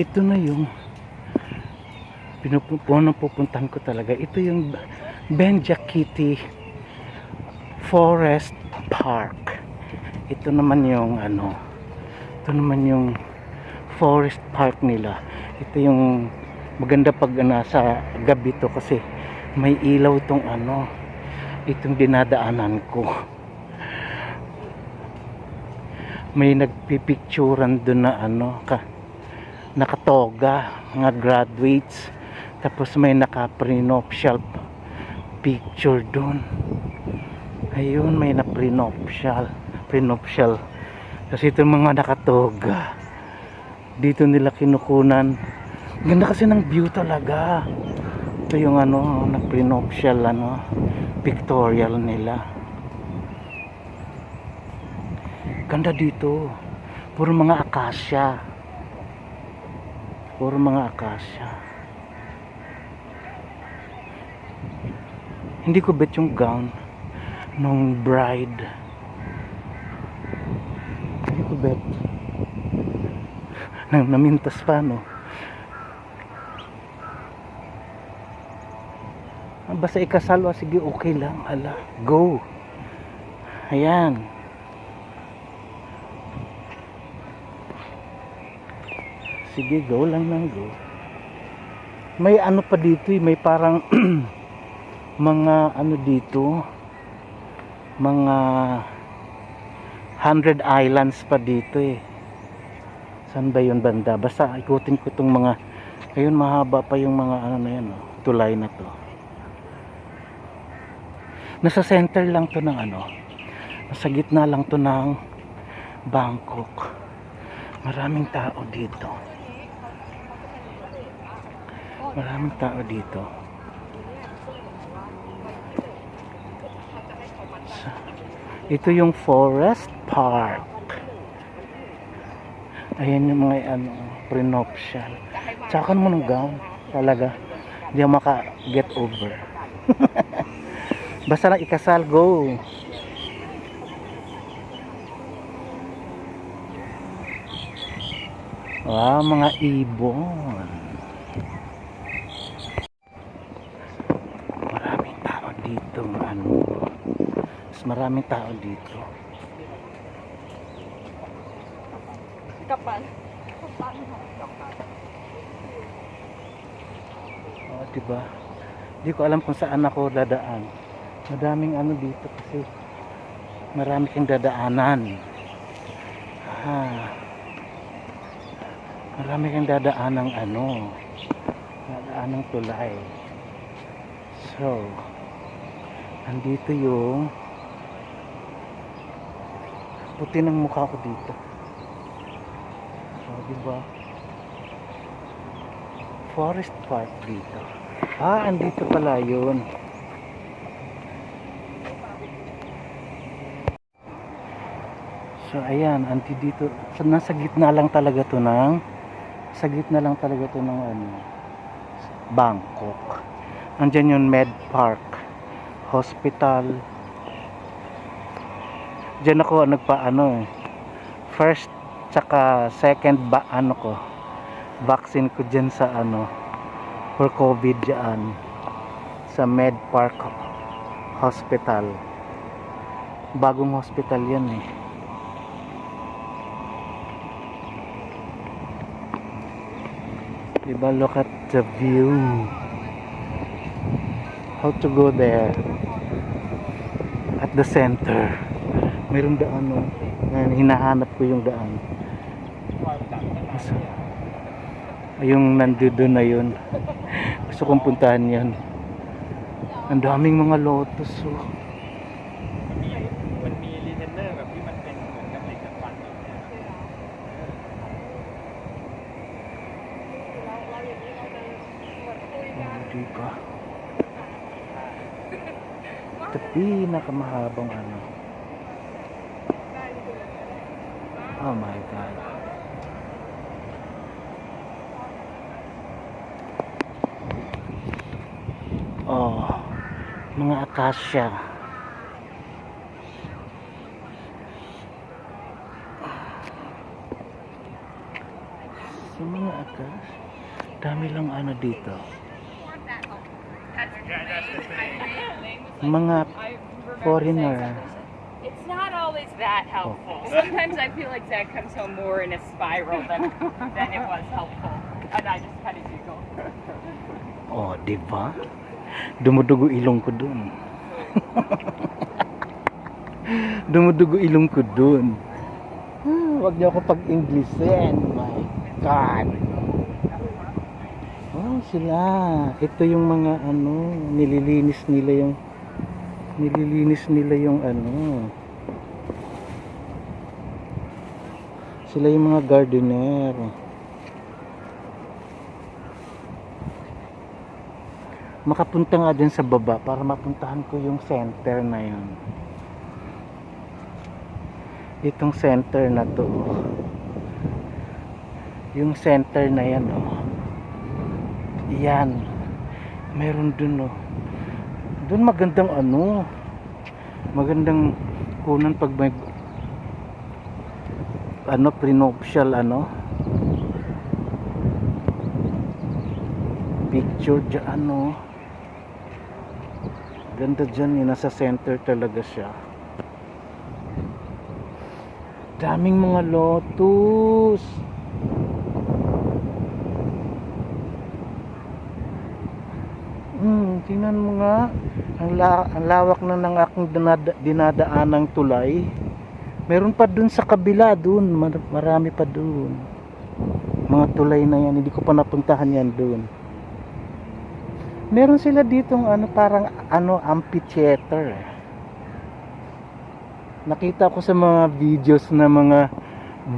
ito na yung pupuntahan ko talaga. Ito yung Benjaquiti Forest Park. Ito naman yung ito naman yung forest park nila. Ito yung maganda pag nasa gabi to kasi may ilaw tong itong dinadaanan ko. May nagpipicturan doon na nakatoga, mga graduates, tapos may naka-prenuptial picture doon. Ayun, may na prenuptial kasi itong mga nakatoga dito nila kinukunan. Ganda kasi ng view talaga. Ito yung na prenuptial pictorial nila. Ganda dito. Puro mga akasya. Hindi ko bet yung gown nung bride. Hindi ko bet. Namintas pa, no? Basta ikasal, sige, okay lang. Ala, go. Ayan. Sige, go lang, go. May pa dito, may parang mga dito, mga 100 islands pa dito Saan ba yun banda? Basta ikutin ko itong mga, ayun, mahaba pa yung mga na yan, tulay na to. Nasa center lang to ng nasa gitna lang to ng Bangkok. Maraming tao dito. Ito yung Forest Park. Ayan yung mga prenuptial. Tsaka mo ng gown. Talaga. Hindi ako maka-get over. Basta lang ikasal, go. Wow, mga ibon. Maraming tao dito, maraming tao dito. Kapal. Oh, diba? Hindi ko alam kung saan ako dadaan. Madaming dito kasi marami kang dadaanan. Marami kang dadaanang dadaanang tulay. So, andito yung puti ng mukha ko dito. So, diba? Forest Park dito. Andito pala yun. So, ayan, dito. So, nasa gitna lang talaga to ng Bangkok. Andyan yung Med Park Hospital. Diyan ako first tsaka second vaccine ko dyan sa for COVID dyan sa Med Park Hospital. Bagong hospital yan diba? Look at the view. How to go there? At the center mayroong daan hinahanap ko yung daan. Yung nandoon na yun. Gusto kong puntahan yun. Ang daming mga lotus. Diba? Ito pinakamahabang oh my God. Oh, mga akasya. Sa mga akasya. Dami lang ano dito. Mga foreigner. It's not always that helpful. Sometimes I feel like that comes home more in a spiral than it was helpful. And I just kind of giggle. Oh, di ba? Dumudugo ilong ko dun. Dumudugo ilong ko dun. Wag niyo ako pag-Englishin. My God. Oh, sila. Ito yung mga ano, nililinis nila yung ano. Sila yung mga gardener. Makapunta nga din sa baba para mapuntahan ko yung center na yun. Itong center na to. Yung center na yan, oh. Yan. Meron dun, oh. Dun magandang ano. Magandang kunan pag may ano, prenuptial ano. Picture dyan, oh. Ganda dyan, nasa center talaga siya. Daming mga lotus. Tingnan mo nga. Ang lawak na ng aking dinadaanang tulay. Meron pa dun sa kabila, dun. Marami pa dun. Mga tulay na yan. Hindi ko pa napuntahan yan dun. Meron sila ditong ano, parang ano, amphitheater. Nakita ko sa mga videos na mga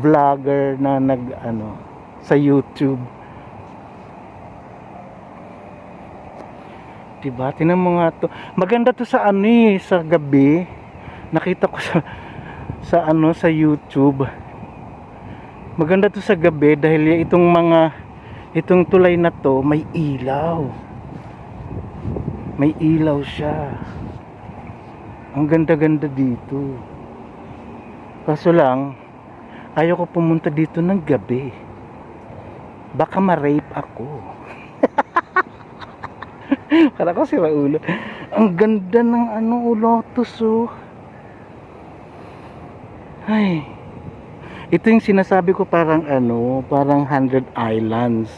vlogger na nag ano sa YouTube. Diba? Tingnan mo nga to. Maganda to sa ano eh, sa gabi. Nakita ko sa ano, sa YouTube. Maganda to sa gabi dahil itong tulay na to may ilaw. May ilaw siya. Ang ganda-ganda dito. Kaso lang, ayoko pumunta dito ng gabi. Baka ma-rape ako. Kala ko si Raulo. Ang ganda ng ano, lotus, oh. Ay. Ito yung sinasabi ko, parang ano, parang 100 islands.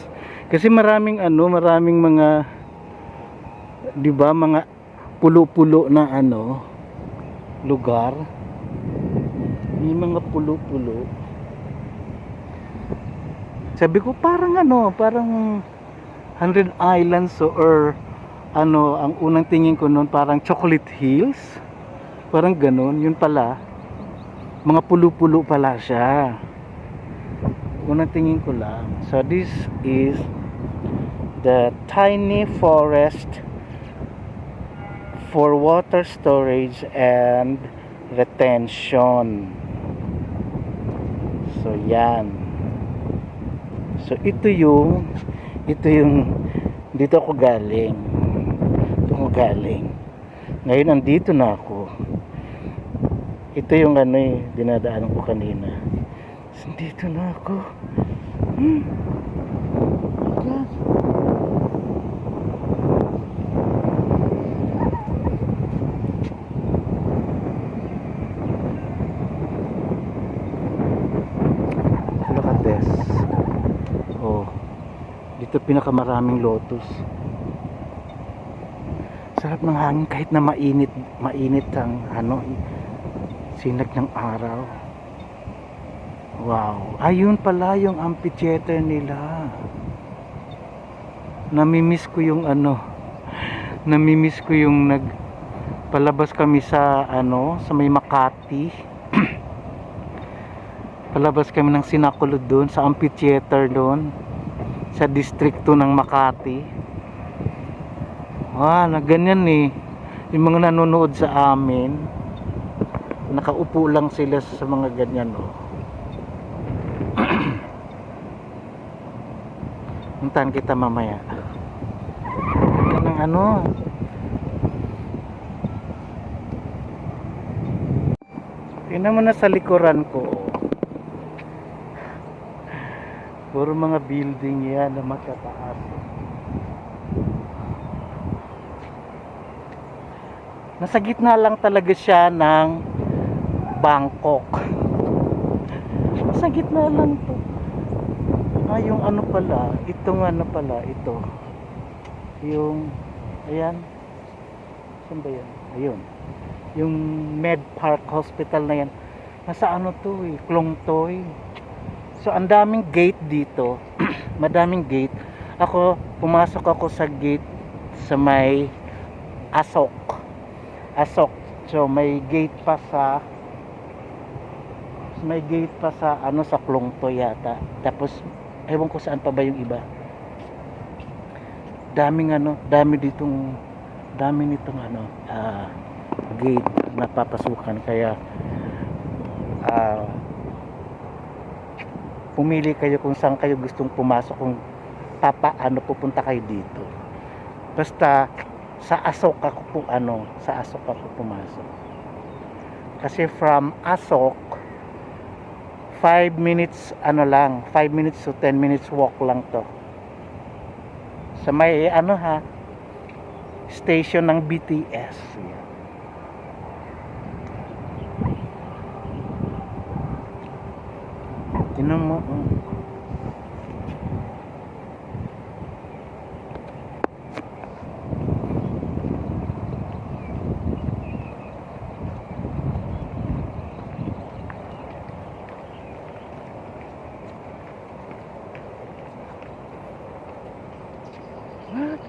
Kasi maraming ano, maraming mga, 'di ba, mga pulo-pulo na ano, lugar. May mga pulo-pulo. Sabi ko parang ano, parang 100 islands or ano, ang unang tingin ko noon parang Chocolate Hills. Parang ganoon, yun pala. Mga pulo-pulo pala siya. Unang tingin ko lang. So this is the tiny forest for water storage and retention. So yan. So ito yung dito ako galing. Ngayon andito na ako. Ito yung ano eh, dinadaanan ko kanina. So, dito na ako. God. Look at this. Oh. Dito pinakamaraming lotus. Sarap ng hangin kahit na mainit ang ano, sinag ng araw. Wow. Ayun pala yung amphitheater nila. Namimiss ko yung ano, namimiss ko yung palabas kami sa ano, sa may Makati. Palabas kami ng Sinakulod doon sa amphitheater doon sa distrikto ng Makati. Na ganyan eh. Yung mga nanonood sa amin, nakaupo lang sila sa mga ganyan, oh. Puntahan kita mamaya. Ganang ano. Tingnan mo na sa likuran ko. Puro mga building yan na matataas. Nasa gitna lang talaga siya ng Bangkok. Nasa gitna lang to. Yung ano pala, itong ano pala, ito. Yung, ayan. Saan ba yan? Ayun. Yung Med Park Hospital na yan. Nasa ano to eh, Klong Toy. So, ang daming gate dito. Madaming gate. Pumasok ako sa gate sa may Asok. So, may gate pa sa ano, sa Klong Toy yata. Tapos, ewan ko saan pa ba yung iba. Dami nitong ano, gate na papasukan. Kaya, pumili kayo kung saan kayo gustong pumasok, kung pupunta kayo dito. Basta sa Asok ako pumasok. Kasi from Asok 5 minutes to 10 minutes walk lang to. Sa may station ng BTS. Yan. Tingnan mo. What?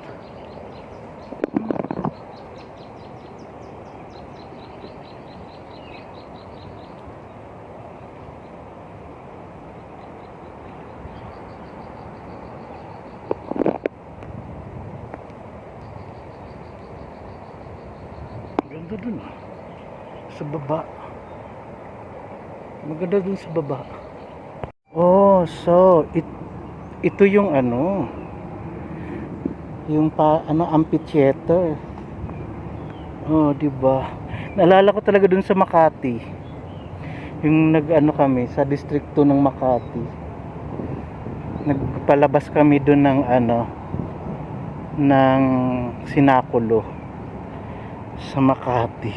Ganda dun sa baba. Maganda dun sa baba. Oh, so ito yung yung amphitheater. Oh, di ba? Naalala ko talaga dun sa Makati. Yung kami sa distrito ng Makati. Nagpalabas kami dun ng ng sinakulo sa Makati.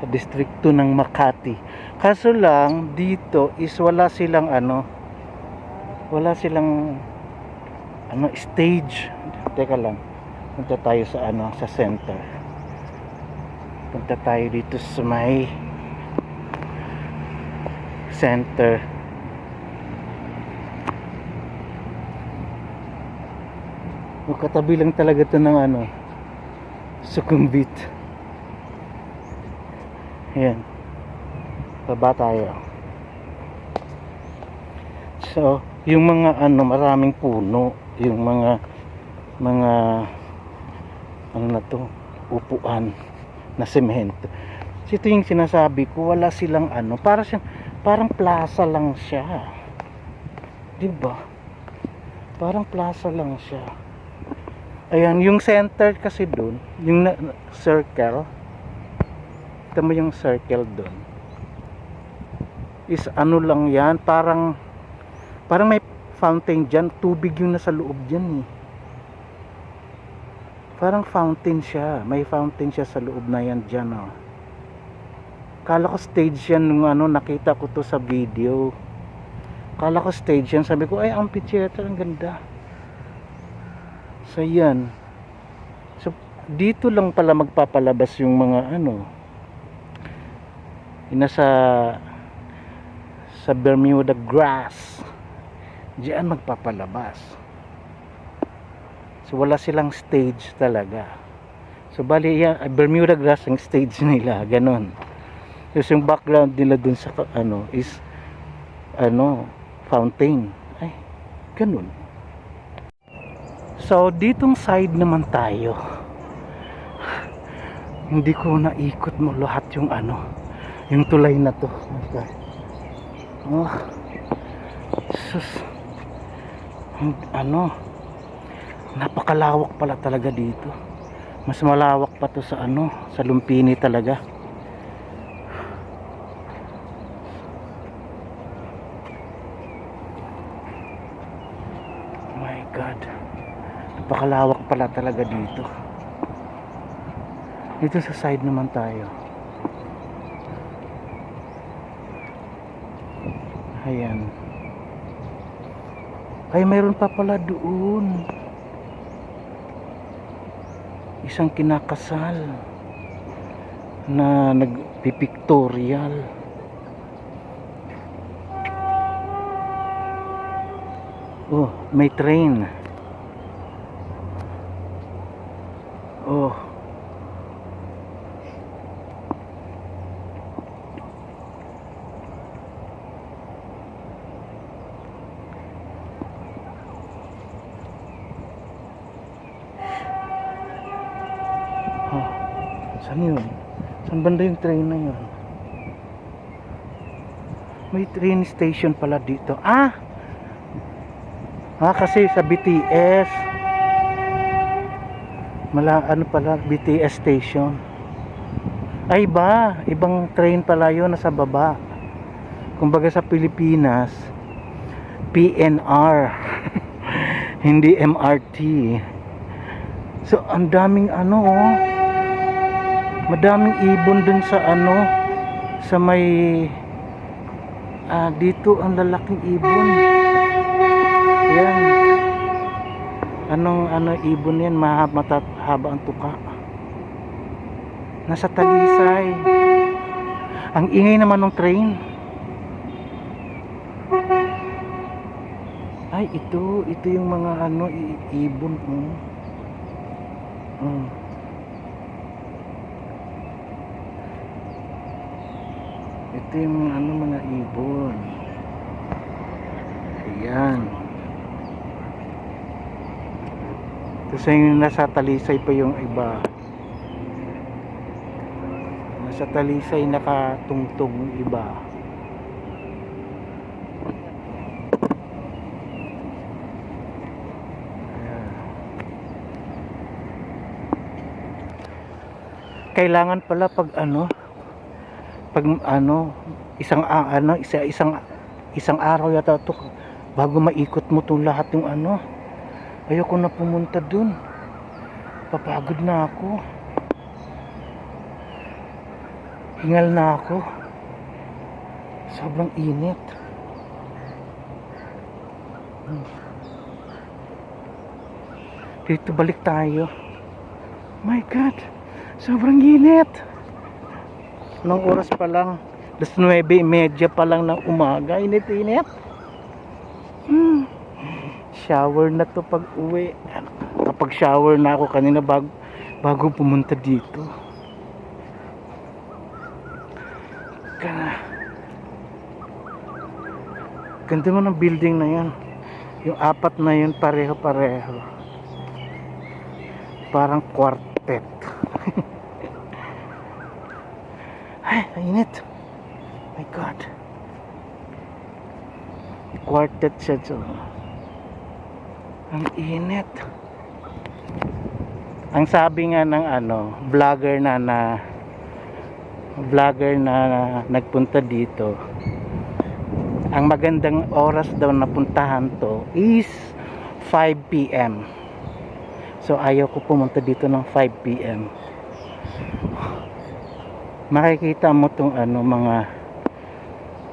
Sa distrito ng Makati. Kaso lang dito is wala silang stage. Teka lang. Punta tayo sa center. Punta tayo dito sa may center. Katabi lang talaga ito ng Sukhumvit. Ayan. Baba tayo. So, yung mga maraming puno, yung mga upuan na semento. So, ito yung sinasabi ko, wala silang parang plaza lang siya. 'Di ba? Parang plaza lang siya. Ayan, yung center kasi doon, yung circle. Ito mo yung circle doon. Is lang yan, parang may fountain dyan. Tubig yung nasa loob dyan eh. Parang fountain siya. May fountain siya sa loob na yan dyan oh. Kala ko stage yan nung nakita ko to sa video. Kala ko stage yan. Sabi ko, ay, amphitheater, ang ganda. So yan. So dito lang pala magpapalabas yung mga sa Bermuda Grass. Diyan magpapalabas. So wala silang stage talaga. So bali yan, Bermuda Grass ang stage nila, ganon. So yung background nila dun sa is fountain. Ay, ganon. So ditong side naman tayo. Hindi ko naikot mo lahat yung yung tulay na to. Oh. Sus. Napakalawak pala talaga dito. Mas malawak pa to sa sa Lumpini talaga. napakalawak pala talaga dito. Dito sa side naman tayo. Ayan. Ay, mayroon pa pala doon. Isang kinakasal na nagpipictorial. Oh, may train. Oh. Oh. Saan yun? Saan banda yung train na yun? May train station pala dito. Kasi sa BTS. Ano pala, BTS station. Ay ba, ibang train pala yun, nasa baba. Kumbaga sa Pilipinas, PNR. Hindi MRT. So, ang daming madaming ibon dun sa sa may dito ang lalaking ibon. Yan. Anong ibon yan? Haba ang tuka. Nasa Talisay. Ang ingay naman ng train. Ay, ito yung mga ibon. Ito yung mga ibon. Ayan. Tapos yung nasa Talisay pa yung iba. Nasa Talisay nakatungtong iba. Ayan. Kailangan pala pag isang araw yata to bago maikot mo tong lahat yung ayoko na pumunta dun, papagod na ako, hingal na ako, sobrang init. Dito balik tayo. My God, sobrang init. Anong oras pa lang? 9:30 pa lang ng umaga. Init-init. Shower na to pag uwi. Kapag shower na ako kanina bago pumunta dito. Ganda mo ng building na yan. Yung apat na yun pareho-pareho. Parang quartet. Ay, init. My God. Quartet siya to. Ang init. Ang sabi nga ng vlogger na nagpunta dito, ang magandang oras daw na puntahan to is 5 PM. So ayaw ko pumunta dito ng 5 PM. Makikita mo tong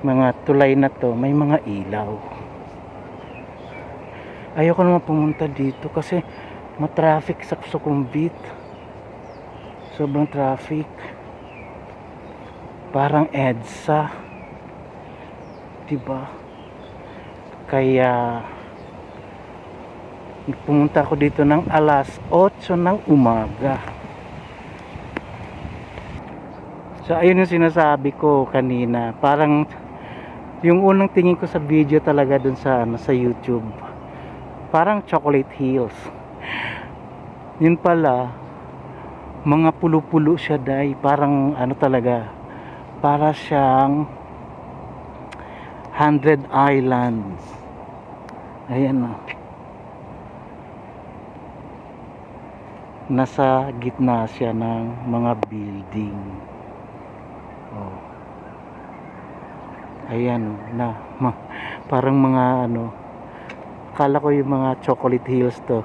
mga tulay na to, may mga ilaw. Ayoko naman pumunta dito kasi matraffic sa Sukhumvit. Sobrang traffic. Parang EDSA. Diba? Kaya pumunta ako dito ng alas 8 ng umaga. So ayun yung sinasabi ko kanina, parang yung unang tingin ko sa video talaga dun sa YouTube, parang Chocolate Hills. Yun pala, mga pulo-pulo siya dahil parang talaga, para siyang 100 Islands. Ayan o. Nasa gitna siya ng mga building. Oh. Ayan na parang mga akala ko yung mga Chocolate Hills to.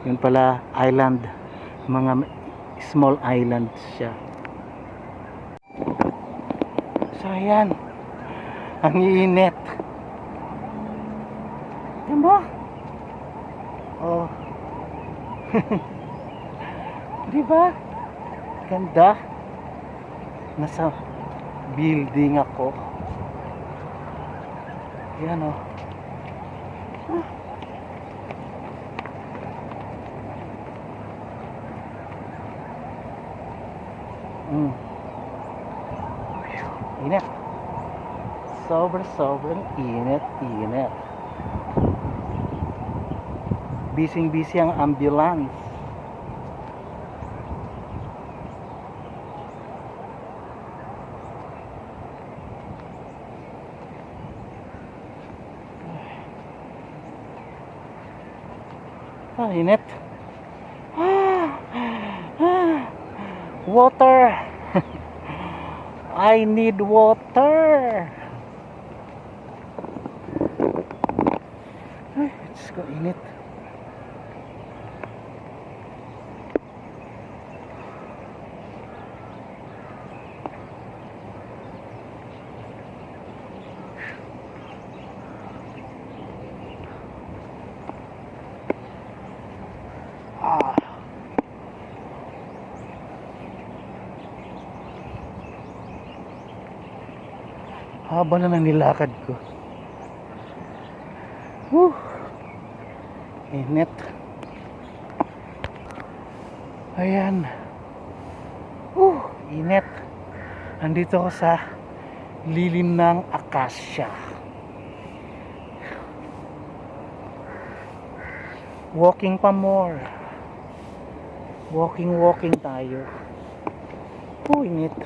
Yun pala, island. Mga small island siya. So, ayan. Ang init. Yan ba? Oh. Di ba? Ganda. Nasa building ako. Yan oh. Mm. Init. Sobrang init. Busy ang ambulance. Init. Water. I need water. It's ko init. Haba na ng nilakad ko. Init. Ayan. Init. Andito ako sa lilim ng akasya. Walking pa more. Walking tayo. Init.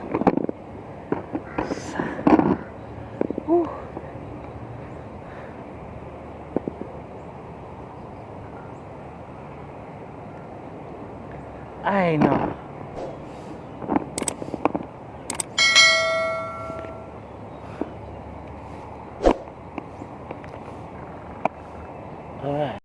I know. Alright.